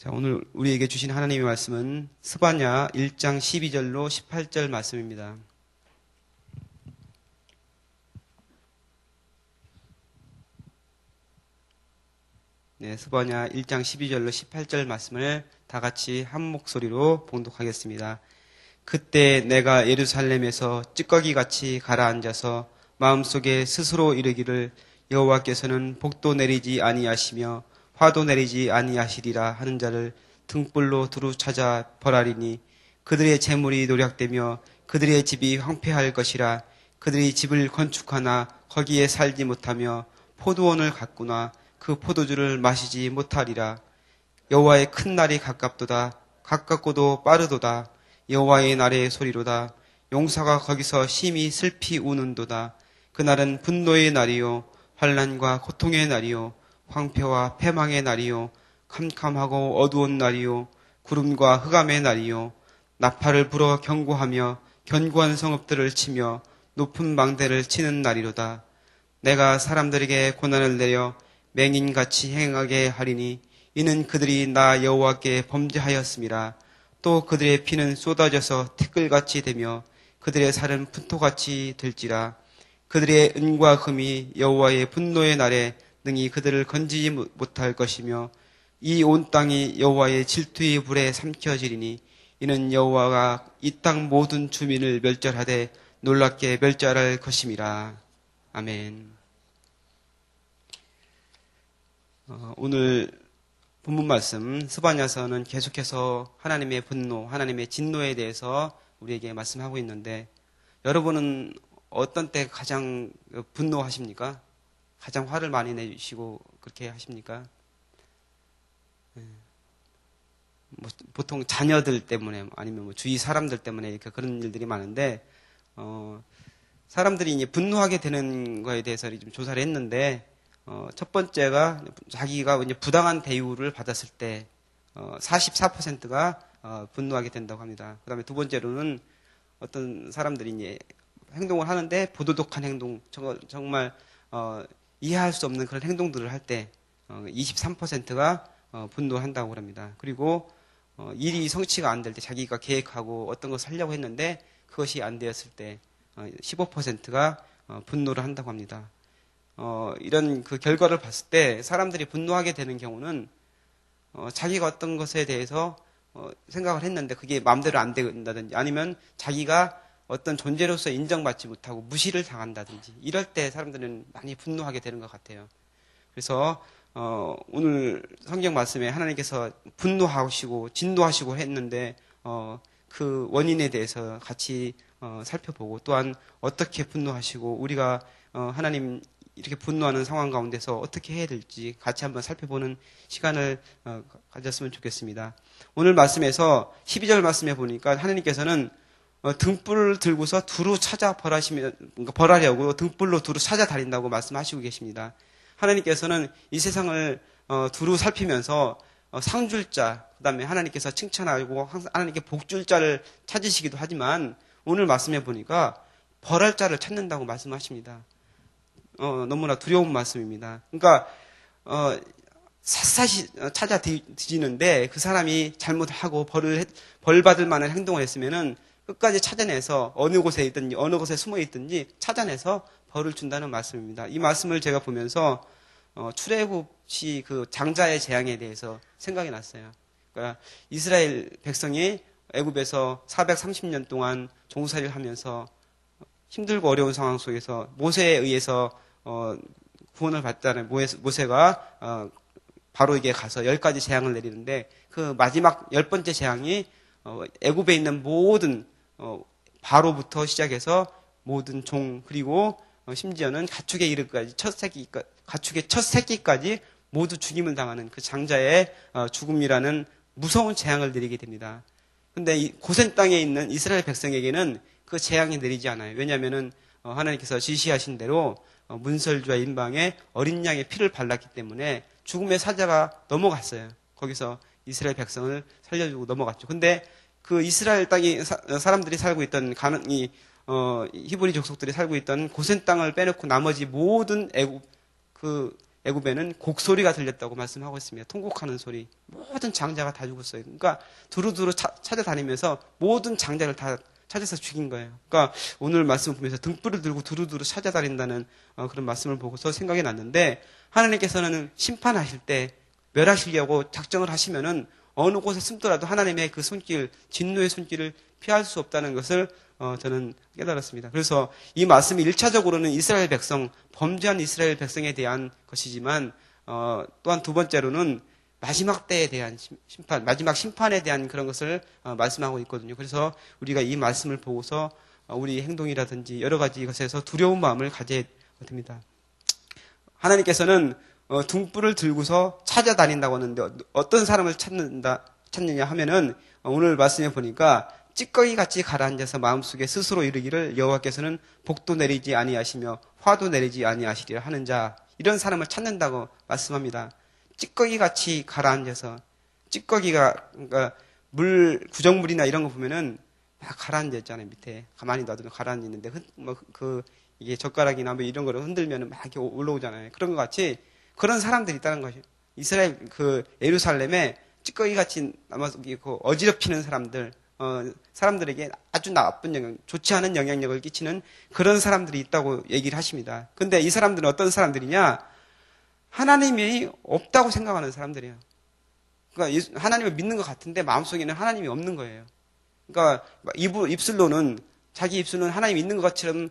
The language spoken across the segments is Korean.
자, 오늘 우리에게 주신 하나님의 말씀은 스바냐 1장 12절로 18절 말씀입니다. 네, 스바냐 1장 12절로 18절 말씀을 다 같이 한 목소리로 봉독하겠습니다. 그때 내가 예루살렘에서 찌꺼기같이 가라앉아서 마음속에 스스로 이르기를 여호와께서는 복도 내리지 아니하시며 화도 내리지 아니하시리라 하는 자를 등불로 두루 찾아 벌하리니 그들의 재물이 노략되며 그들의 집이 황폐할 것이라. 그들이 집을 건축하나 거기에 살지 못하며 포도원을 갖구나 그 포도주를 마시지 못하리라. 여호와의 큰 날이 가깝도다. 가깝고도 빠르도다. 여호와의 날의 소리로다. 용사가 거기서 심히 슬피 우는도다. 그날은 분노의 날이요 환난과 고통의 날이요 황폐와 패망의 날이요 캄캄하고 어두운 날이요 구름과 흑암의 날이요 나팔을 불어 경고하며 견고한 성읍들을 치며 높은 망대를 치는 날이로다. 내가 사람들에게 고난을 내려 맹인같이 행하게 하리니 이는 그들이 나 여호와께 범죄하였음이라. 또 그들의 피는 쏟아져서 티끌같이 되며 그들의 살은 푼토같이 될지라. 그들의 은과 금이 여호와의 분노의 날에 능히 그들을 건지지 못할 것이며 이 온 땅이 여호와의 질투의 불에 삼켜지리니 이는 여호와가 이 땅 모든 주민을 멸절하되 놀랍게 멸절할 것임이라. 아멘. 오늘 본문 말씀 스바냐서는 계속해서 하나님의 분노, 하나님의 진노에 대해서 우리에게 말씀하고 있는데, 여러분은 어떤 때 가장 분노하십니까? 가장 화를 많이 내시고 그렇게 하십니까? 보통 자녀들 때문에 아니면 주위 사람들 때문에 이렇게 그런 일들이 많은데, 사람들이 이제 분노하게 되는 거에 대해서 좀 조사를 했는데, 첫 번째가 자기가 이제 부당한 대우를 받았을 때 44%가 분노하게 된다고 합니다. 그 다음에 두 번째로는 어떤 사람들이 이제 행동을 하는데 부도덕한 행동, 정말 이해할 수 없는 그런 행동들을 할 때 23%가 분노한다고 합니다. 그리고 일이 성취가 안 될 때, 자기가 계획하고 어떤 것을 하려고 했는데 그것이 안 되었을 때 15%가 분노를 한다고 합니다. 이런 그 결과를 봤을 때 사람들이 분노하게 되는 경우는 자기가 어떤 것에 대해서 생각을 했는데 그게 마음대로 안 된다든지, 아니면 자기가 어떤 존재로서 인정받지 못하고 무시를 당한다든지, 이럴 때 사람들은 많이 분노하게 되는 것 같아요. 그래서 오늘 성경 말씀에 하나님께서 분노하시고 진노하시고 했는데 그 원인에 대해서 같이 살펴보고, 또한 어떻게 분노하시고 우리가 하나님 이렇게 분노하는 상황 가운데서 어떻게 해야 될지 같이 한번 살펴보는 시간을 가졌으면 좋겠습니다. 오늘 말씀에서 12절 말씀에 보니까 하나님께서는 등불을 들고서 두루 찾아 벌하려고 등불로 두루 찾아다닌다고 말씀하시고 계십니다. 하나님께서는 이 세상을 두루 살피면서 상줄 자, 그 다음에 하나님께서 칭찬하고 하나님께 복줄 자를 찾으시기도 하지만, 오늘 말씀해 보니까 벌할 자를 찾는다고 말씀하십니다. 너무나 두려운 말씀입니다. 그러니까 샅샅이 찾아 뒤지는데 그 사람이 잘못하고 벌 받을 만한 행동을 했으면은 끝까지 찾아내서 어느 곳에 있든지 어느 곳에 숨어 있든지 찾아내서 벌을 준다는 말씀입니다. 이 말씀을 제가 보면서 출애굽시 그 장자의 재앙에 대해서 생각이 났어요. 그러니까 이스라엘 백성이 애굽에서 430년 동안 종살이를 하면서 힘들고 어려운 상황 속에서 모세에 의해서 구원을 받자는 모세가 바로에게 가서 10가지 재앙을 내리는데, 그 마지막 10번째 재앙이 애굽에 있는 모든 바로부터 시작해서 모든 종, 그리고 심지어는 가축에 이르기까지 가축의 첫 새끼까지 모두 죽임을 당하는 그 장자의 죽음이라는 무서운 재앙을 내리게 됩니다. 근데 이 고센 땅에 있는 이스라엘 백성에게는 그 재앙이 내리지 않아요. 왜냐하면은 하나님께서 지시하신 대로 문설주와 인방에 어린 양의 피를 발랐기 때문에 죽음의 사자가 넘어갔어요. 거기서 이스라엘 백성을 살려주고 넘어갔죠. 근데 그 이스라엘 땅이 사람들이 살고 있던 히브리 족속들이 살고 있던 고센 땅을 빼놓고 나머지 모든 애굽 그 애굽에는 곡소리가 들렸다고 말씀하고 있습니다. 통곡하는 소리. 모든 장자가 다 죽었어요. 그러니까 두루두루 찾아다니면서 모든 장자를 다 찾아서 죽인 거예요. 그러니까 오늘 말씀을 보면서 등불을 들고 두루두루 찾아다닌다는 그런 말씀을 보고서 생각이 났는데, 하나님께서는 심판하실 때 멸하시려고 작정을 하시면은 어느 곳에 숨더라도 하나님의 그 손길, 진노의 손길을 피할 수 없다는 것을 저는 깨달았습니다. 그래서 이 말씀이 1차적으로는 이스라엘 백성, 범죄한 이스라엘 백성에 대한 것이지만 또한 두 번째로는 마지막 때에 대한 심판, 마지막 심판에 대한 그런 것을 말씀하고 있거든요. 그래서 우리가 이 말씀을 보고서 우리 행동이라든지 여러 가지 것에서 두려운 마음을 가져야 됩니다. 하나님께서는 등불을 들고서 찾아다닌다고 하는데 어떤 사람을 찾느냐 하면은 오늘 말씀에 보니까 찌꺼기 같이 가라앉아서 마음속에 스스로 이르기를 여호와께서는 복도 내리지 아니하시며 화도 내리지 아니하시리라 하는 자, 이런 사람을 찾는다고 말씀합니다. 찌꺼기 같이 가라앉아서, 찌꺼기가 그러니까 구정물이나 이런 거 보면은 막 가라앉아 있잖아요. 밑에 가만히 놔두면 가라앉아 있는데 이게 젓가락이나 뭐 이런 거를 흔들면은 막 이렇게 올라오잖아요. 그런 것 같이 그런 사람들이 있다는 것이, 이스라엘 예루살렘에 찌꺼기 같이 남아서 어지럽히는 사람들에게 아주 나쁜 영향, 좋지 않은 영향력을 끼치는 그런 사람들이 있다고 얘기를 하십니다. 근데 이 사람들은 어떤 사람들이냐? 하나님이 없다고 생각하는 사람들이에요. 그러니까 하나님을 믿는 것 같은데 마음속에는 하나님이 없는 거예요. 그러니까 자기 입술로는 하나님이 있는 것처럼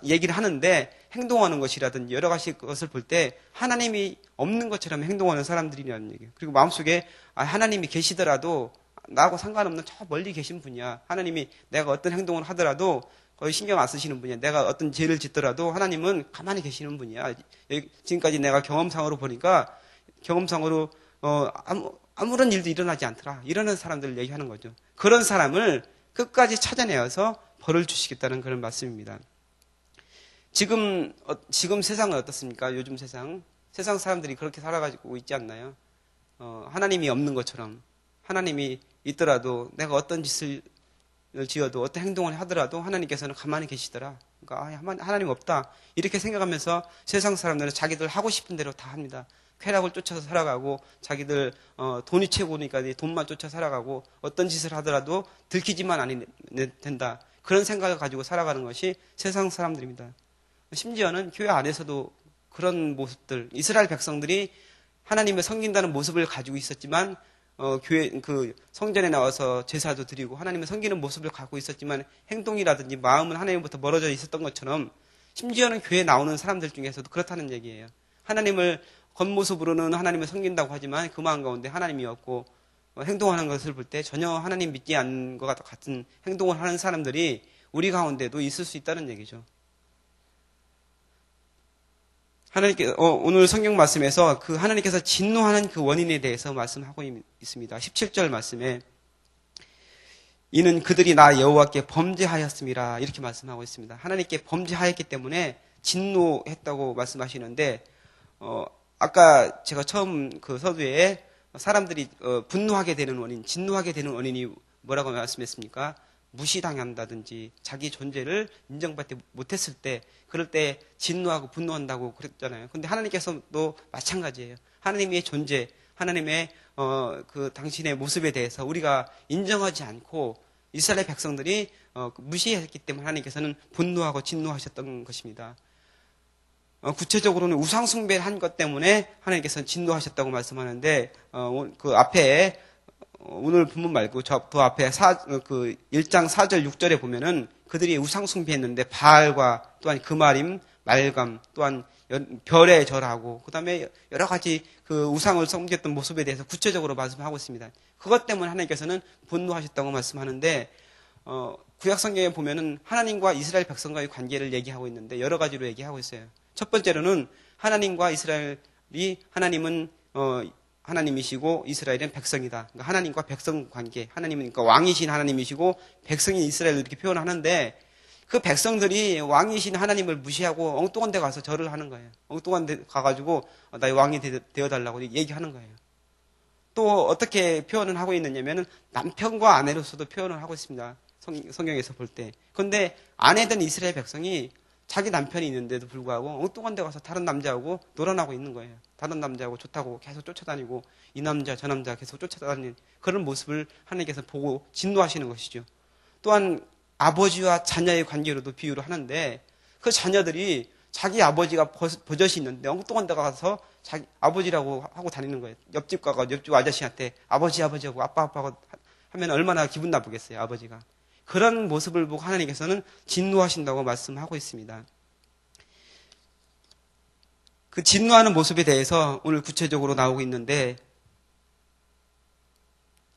얘기를 하는데 행동하는 것이라든지 여러 가지 것을 볼 때 하나님이 없는 것처럼 행동하는 사람들이라는 얘기예요. 그리고 마음속에 하나님이 계시더라도 나하고 상관없는 저 멀리 계신 분이야. 하나님이 내가 어떤 행동을 하더라도 거의 신경 안 쓰시는 분이야. 내가 어떤 죄를 짓더라도 하나님은 가만히 계시는 분이야. 지금까지 내가 경험상으로 보니까 아무런 일도 일어나지 않더라. 이러는 사람들을 얘기하는 거죠. 그런 사람을 끝까지 찾아내어서 벌을 주시겠다는 그런 말씀입니다. 지금 세상은 어떻습니까? 요즘 세상 사람들이 그렇게 살아가지고 있지 않나요? 하나님이 없는 것처럼, 하나님이 있더라도 내가 어떤 짓을 지어도 어떤 행동을 하더라도 하나님께서는 가만히 계시더라. 그러니까 하나님 없다 이렇게 생각하면서 세상 사람들은 자기들 하고 싶은 대로 다 합니다. 쾌락을 쫓아서 살아가고 자기들 돈이 최고니까 돈만 쫓아 살아가고 어떤 짓을 하더라도 들키지만 아니 된다. 그런 생각을 가지고 살아가는 것이 세상 사람들입니다. 심지어는 교회 안에서도 그런 모습들, 이스라엘 백성들이 하나님을 섬긴다는 모습을 가지고 있었지만 교회 성전에 나와서 제사도 드리고 하나님을 섬기는 모습을 갖고 있었지만 행동이라든지 마음은 하나님부터 멀어져 있었던 것처럼 심지어는 교회에 나오는 사람들 중에서도 그렇다는 얘기예요. 하나님을 겉모습으로는 하나님을 섬긴다고 하지만 그 마음 가운데 하나님이 없고 행동하는 것을 볼 때 전혀 하나님 믿지 않는 것 같은 행동을 하는 사람들이 우리 가운데도 있을 수 있다는 얘기죠. 하나님께 오늘 성경 말씀에서 하나님께서 진노하는 그 원인에 대해서 말씀하고 있습니다. 17절 말씀에 이는 그들이 나 여호와께 범죄하였음이라 이렇게 말씀하고 있습니다. 하나님께 범죄하였기 때문에 진노했다고 말씀하시는데 아까 제가 처음 그 서두에 사람들이 분노하게 되는 원인, 진노하게 되는 원인이 뭐라고 말씀했습니까? 무시당한다든지 자기 존재를 인정받지 못했을 때 그럴 때 진노하고 분노한다고 그랬잖아요. 근데 하나님께서도 마찬가지예요. 하나님의 존재, 하나님의 당신의 모습에 대해서 우리가 인정하지 않고 이스라엘 백성들이 무시했기 때문에 하나님께서는 분노하고 진노하셨던 것입니다. 구체적으로는 우상숭배를 한 것 때문에 하나님께서는 진노하셨다고 말씀하는데 그 앞에 오늘 본문 말고 저 앞에 1장 4절 6절에 보면은 그들이 우상숭배했는데 바알과 또한 금아림, 말감, 또한 별에 절하고 그다음에 여러 가지 그 우상을 섬겼던 모습에 대해서 구체적으로 말씀하고 있습니다. 그것 때문에 하나님께서는 분노하셨다고 말씀하는데 구약 성경에 보면은 하나님과 이스라엘 백성과의 관계를 얘기하고 있는데 여러 가지로 얘기하고 있어요. 첫 번째로는 하나님과 이스라엘이 하나님은 하나님이시고 이스라엘은 백성이다. 그러니까 하나님과 백성 관계, 하나님은 그러니까 왕이신 하나님이시고 백성인 이스라엘을 이렇게 표현하는데 그 백성들이 왕이신 하나님을 무시하고 엉뚱한 데 가서 절을 하는 거예요. 엉뚱한 데 가가지고 나의 왕이 되어달라고 얘기하는 거예요. 또 어떻게 표현을 하고 있느냐면은 남편과 아내로서도 표현을 하고 있습니다. 성경에서 볼 때. 그런데 아내된 이스라엘 백성이 자기 남편이 있는데도 불구하고 엉뚱한 데 가서 다른 남자하고 놀아나고 있는 거예요. 다른 남자하고 좋다고 계속 쫓아다니고 이 남자 저 남자 계속 쫓아다니는 그런 모습을 하나님께서 보고 진노하시는 것이죠. 또한 아버지와 자녀의 관계로도 비유를 하는데 그 자녀들이 자기 아버지가 버젓이 있는데 엉뚱한 데 가서 자기 아버지라고 하고 다니는 거예요. 옆집 가가 옆집 아저씨한테 아버지 아버지하고 아빠 아빠하고 하면 얼마나 기분 나쁘겠어요. 아버지가. 그런 모습을 보고 하나님께서는 진노하신다고 말씀하고 있습니다. 그 진노하는 모습에 대해서 오늘 구체적으로 나오고 있는데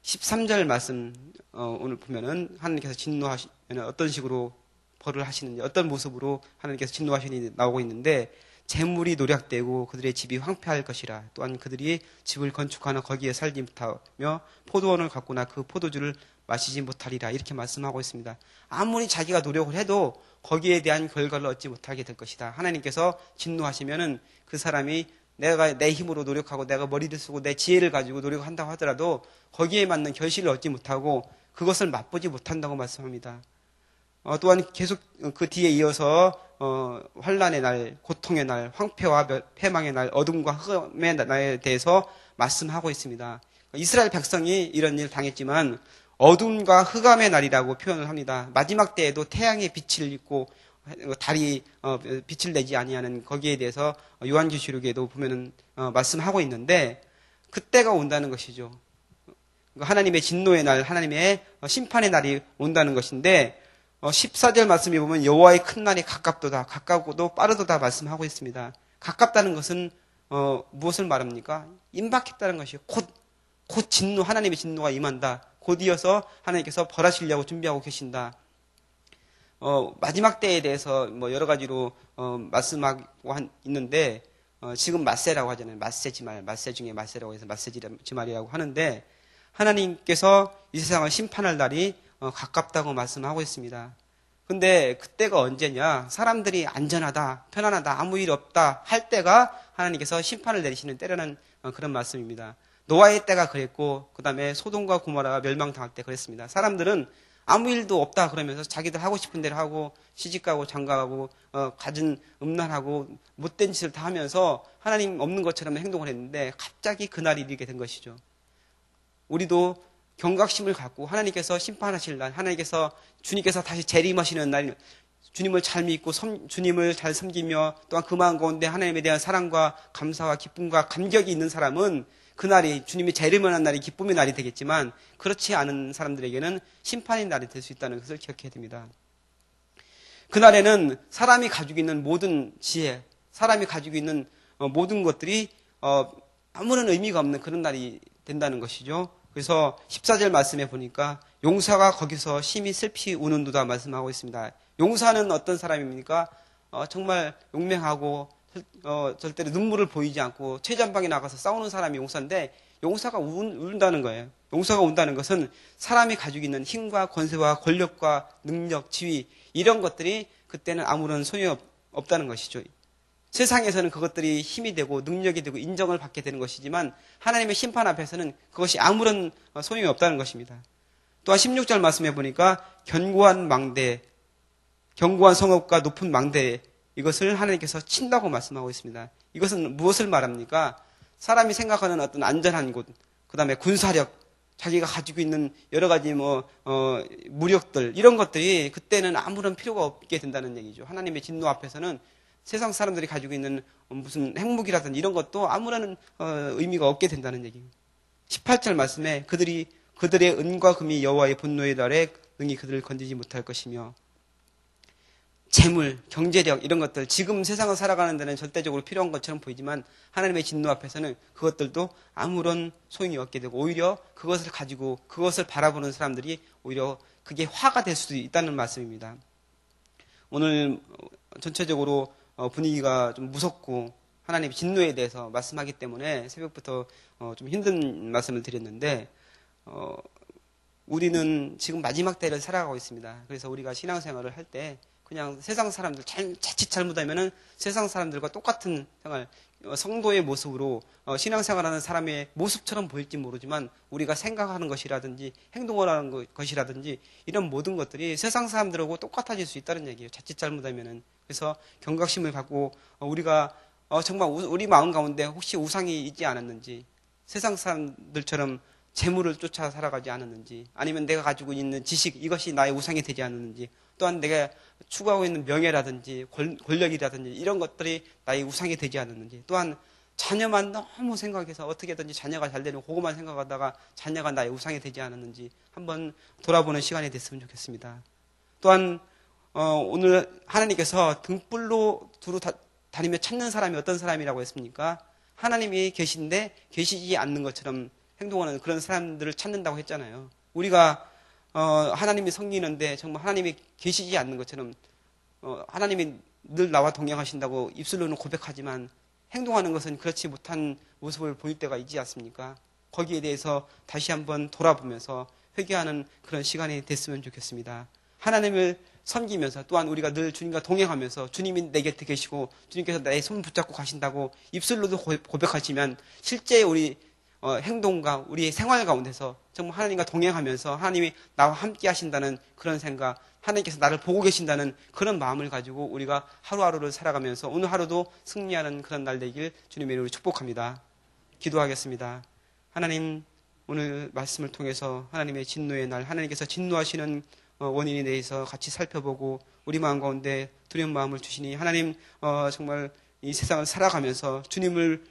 13절 말씀 오늘 보면은 하나님께서 진노하시면 어떤 식으로 벌을 하시는지 어떤 모습으로 하나님께서 진노하시는지 나오고 있는데 재물이 노략되고 그들의 집이 황폐할 것이라 또한 그들이 집을 건축하나 거기에 살지 못하며 포도원을 갖고나 그 포도주를 마시지 못하리라 이렇게 말씀하고 있습니다. 아무리 자기가 노력을 해도 거기에 대한 결과를 얻지 못하게 될 것이다. 하나님께서 진노하시면은 그 사람이 내가 내 힘으로 노력하고 내가 머리를 쓰고 내 지혜를 가지고 노력한다고 하더라도 거기에 맞는 결실을 얻지 못하고 그것을 맛보지 못한다고 말씀합니다. 또한 계속 그 뒤에 이어서 환난의 날, 고통의 날, 황폐와 패망의 날, 어둠과 흑암의 날에 대해서 말씀하고 있습니다. 이스라엘 백성이 이런 일을 당했지만 어둠과 흑암의 날이라고 표현을 합니다. 마지막 때에도 태양의 빛을 입고 달이 빛을 내지 아니하는 거기에 대해서 요한계시록에도 보면은 말씀하고 있는데 그때가 온다는 것이죠. 하나님의 진노의 날, 하나님의 심판의 날이 온다는 것인데 14절 말씀에 보면 여호와의 큰 날이 가깝도다, 가깝고도 빠르도다 말씀하고 있습니다. 가깝다는 것은 무엇을 말합니까? 임박했다는 것이요. 곧 진노, 하나님의 진노가 임한다. 곧 이어서 하나님께서 벌하시려고 준비하고 계신다. 마지막 때에 대해서 뭐 여러 가지로 말씀하고 있는데 지금 맞세라고 하잖아요. 맞세지말, 맞세 중에 맞세라고 해서 맞세지말이라고 하는데 하나님께서 이 세상을 심판할 날이 가깝다고 말씀하고 있습니다. 근데 그때가 언제냐? 사람들이 안전하다, 편안하다, 아무 일 없다 할 때가 하나님께서 심판을 내리시는 때라는 그런 말씀입니다. 노아의 때가 그랬고 그 다음에 소돔과 고모라가 멸망당할 때 그랬습니다. 사람들은 아무 일도 없다 그러면서 자기들 하고 싶은 대로 하고 시집가고 장가가고 가진 음란하고 못된 짓을 다 하면서 하나님 없는 것처럼 행동을 했는데 갑자기 그날이 이르게 된 것이죠. 우리도 경각심을 갖고 하나님께서 심판하실 날, 하나님께서 주님께서 다시 재림하시는 날, 주님을 잘 믿고 주님을 잘 섬기며 또한 그 마음 가운데 하나님에 대한 사랑과 감사와 기쁨과 감격이 있는 사람은 그날이 주님이 재림하는 날이 기쁨의 날이 되겠지만 그렇지 않은 사람들에게는 심판의 날이 될 수 있다는 것을 기억해야 됩니다. 그날에는 사람이 가지고 있는 모든 지혜, 사람이 가지고 있는 모든 것들이 아무런 의미가 없는 그런 날이 된다는 것이죠. 그래서 14절 말씀에 보니까 용사가 거기서 심히 슬피 우는도다 말씀하고 있습니다. 용사는 어떤 사람입니까? 정말 용맹하고 절대로 눈물을 보이지 않고 최전방에 나가서 싸우는 사람이 용사인데 용사가 운다는 거예요. 용사가 운다는 것은 사람이 가지고 있는 힘과 권세와 권력과 능력, 지위 이런 것들이 그때는 아무런 소용이 없다는 것이죠. 세상에서는 그것들이 힘이 되고 능력이 되고 인정을 받게 되는 것이지만 하나님의 심판 앞에서는 그것이 아무런 소용이 없다는 것입니다. 또한 16절 말씀해 보니까 견고한 망대, 견고한 성읍과 높은 망대 이것을 하나님께서 친다고 말씀하고 있습니다. 이것은 무엇을 말합니까? 사람이 생각하는 어떤 안전한 곳, 그 다음에 군사력, 자기가 가지고 있는 여러 가지 무력들 이런 것들이 그때는 아무런 필요가 없게 된다는 얘기죠. 하나님의 진노 앞에서는 세상 사람들이 가지고 있는 무슨 핵무기라든지 이런 것도 아무런 의미가 없게 된다는 얘기입니다. 18절 말씀에 그들의 은과 금이 여호와의 분노의 날에 능히 그들을 건지지 못할 것이며 재물, 경제력 이런 것들 지금 세상을 살아가는 데는 절대적으로 필요한 것처럼 보이지만 하나님의 진노 앞에서는 그것들도 아무런 소용이 없게 되고 오히려 그것을 가지고 그것을 바라보는 사람들이 오히려 그게 화가 될 수도 있다는 말씀입니다. 오늘 전체적으로 분위기가 좀 무섭고 하나님의 진노에 대해서 말씀하기 때문에 새벽부터 좀 힘든 말씀을 드렸는데 우리는 지금 마지막 때를 살아가고 있습니다. 그래서 우리가 신앙생활을 할 때 그냥 세상 사람들 자칫 잘못하면은 세상 사람들과 똑같은 생활 성도의 모습으로 신앙생활하는 사람의 모습처럼 보일지 모르지만 우리가 생각하는 것이라든지 행동을 하는 것이라든지 이런 모든 것들이 세상 사람들하고 똑같아질 수 있다는 얘기예요. 자칫 잘못하면은 그래서 경각심을 갖고 우리가 정말 우리 마음 가운데 혹시 우상이 있지 않았는지, 세상 사람들처럼 재물을 쫓아 살아가지 않았는지, 아니면 내가 가지고 있는 지식, 이것이 나의 우상이 되지 않았는지, 또한 내가 추구하고 있는 명예라든지 권력이라든지 이런 것들이 나의 우상이 되지 않았는지, 또한 자녀만 너무 생각해서 어떻게든지 자녀가 잘 되는 그것만 생각하다가 자녀가 나의 우상이 되지 않았는지 한번 돌아보는 시간이 됐으면 좋겠습니다. 또한 오늘 하나님께서 등불로 두루 다니며 찾는 사람이 어떤 사람이라고 했습니까? 하나님이 계신데 계시지 않는 것처럼 행동하는 그런 사람들을 찾는다고 했잖아요. 우리가 하나님이 섬기는데 정말 하나님이 계시지 않는 것처럼 하나님이 늘 나와 동행하신다고 입술로는 고백하지만 행동하는 것은 그렇지 못한 모습을 보일 때가 있지 않습니까? 거기에 대해서 다시 한번 돌아보면서 회개하는 그런 시간이 됐으면 좋겠습니다. 하나님을 섬기면서 또한 우리가 늘 주님과 동행하면서 주님이 내 곁에 계시고 주님께서 나의 손 붙잡고 가신다고 입술로도 고백하시면 실제 우리 행동과 우리의 생활 가운데서 정말 하나님과 동행하면서 하나님이 나와 함께 하신다는 그런 생각, 하나님께서 나를 보고 계신다는 그런 마음을 가지고 우리가 하루하루를 살아가면서 오늘 하루도 승리하는 그런 날 되길 주님의 이름으로 축복합니다. 기도하겠습니다. 하나님, 오늘 말씀을 통해서 하나님의 진노의 날, 하나님께서 진노하시는 원인에 대해서 같이 살펴보고 우리 마음 가운데 두려운 마음을 주시니 하나님 정말 이 세상을 살아가면서 주님을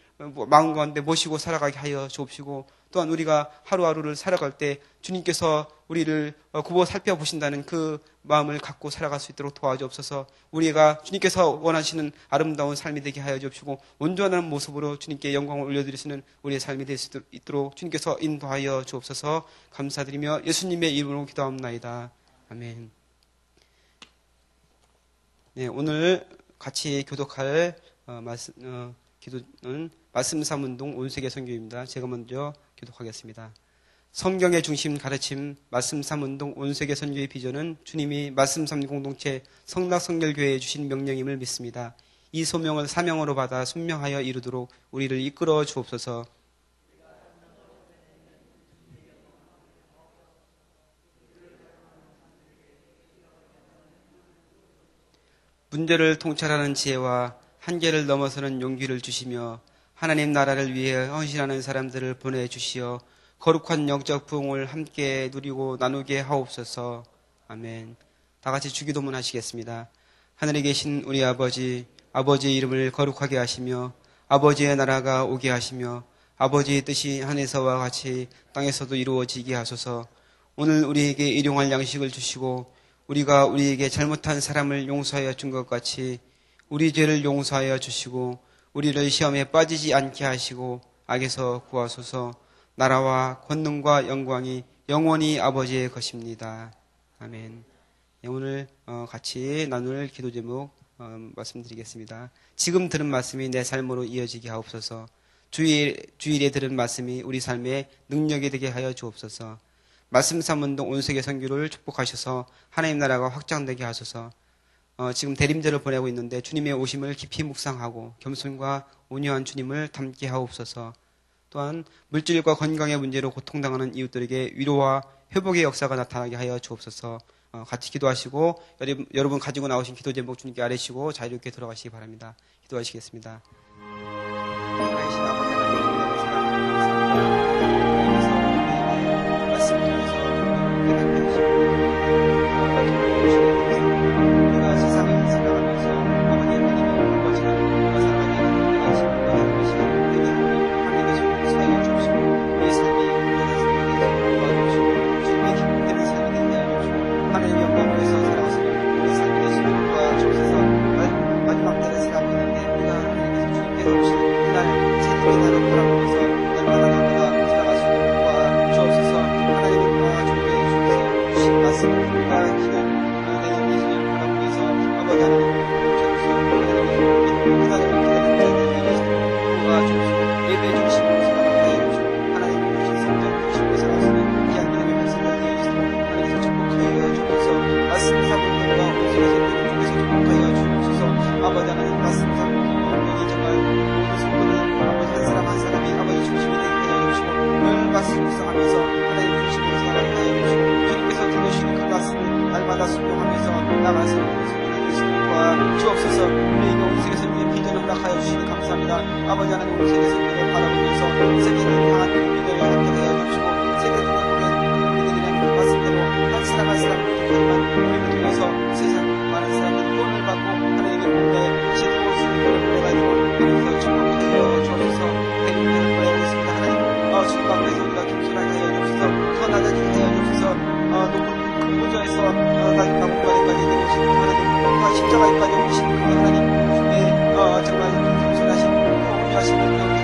마음 가운데 모시고 살아가게 하여 주옵시고, 또한 우리가 하루하루를 살아갈 때 주님께서 우리를 굽어 살펴보신다는 그 마음을 갖고 살아갈 수 있도록 도와주옵소서. 우리가 주님께서 원하시는 아름다운 삶이 되게 하여 주옵시고 온전한 모습으로 주님께 영광을 올려드리시는 우리의 삶이 될 수 있도록 주님께서 인도하여 주옵소서. 감사드리며 예수님의 이름으로 기도합나이다. 아멘. 네, 오늘 같이 교독할 기도는 말씀삼운동 온세계 선교입니다. 제가 먼저 교독하겠습니다. 성경의 중심 가르침 말씀삼운동 온세계 선교의 비전은 주님이 말씀삼 공동체 성락성결교회에 주신 명령임을 믿습니다. 이 소명을 사명으로 받아 순명하여 이루도록 우리를 이끌어 주옵소서. 문제를 통찰하는 지혜와 한계를 넘어서는 용기를 주시며 하나님 나라를 위해 헌신하는 사람들을 보내주시어 거룩한 영적 부흥을 함께 누리고 나누게 하옵소서. 아멘. 다 같이 주기도문 하시겠습니다. 하늘에 계신 우리 아버지, 아버지의 이름을 거룩하게 하시며 아버지의 나라가 오게 하시며 아버지의 뜻이 하늘에서와 같이 땅에서도 이루어지게 하소서. 오늘 우리에게 일용할 양식을 주시고 우리가 우리에게 잘못한 사람을 용서하여 준 것 같이 우리 죄를 용서하여 주시고 우리를 시험에 빠지지 않게 하시고 악에서 구하소서. 나라와 권능과 영광이 영원히 아버지의 것입니다. 아멘. 오늘 같이 나눌 기도 제목 말씀드리겠습니다. 지금 들은 말씀이 내 삶으로 이어지게 하옵소서. 주일에 들은 말씀이 우리 삶의 능력이 되게 하여 주옵소서. 말씀 삼운동 온세계 선교를 축복하셔서 하나님 나라가 확장되게 하소서. 지금 대림절을 보내고 있는데 주님의 오심을 깊이 묵상하고 겸손과 온유한 주님을 닮게 하옵소서. 또한 물질과 건강의 문제로 고통당하는 이웃들에게 위로와 회복의 역사가 나타나게 하여 주옵소서. 같이 기도하시고 여러분 가지고 나오신 기도 제목 주님께 아뢰시고 자유롭게 돌아가시기 바랍니다. 기도하시겠습니다. 주옵소서. 기도합니다. 아버지 하나님, 우리 세계 선교를 바라보면서 세계를 향한 우리들을 함께 하여 주시고, 세계를 향한 우리들이 하나님 말씀대로 한 사람 한 사람 부족하지만 우리를 통해서 세상 많은 사람들이 구원을 받고 하나님의 공로에 제대로 쓰는 보내가지고 그래서 축복하여 주옵소서. 대립을 보내고 있습니다. 하나님, 주님 앞에서 우리가 겸손하게 하여 주옵소서. 더 낮아지게 하여 주옵소서. 높은 보좌에서 나의 방법까지 내려오신 하나님, 십자가에까지 오신 그 하나님, 정말 겸손하신, 온유하신 그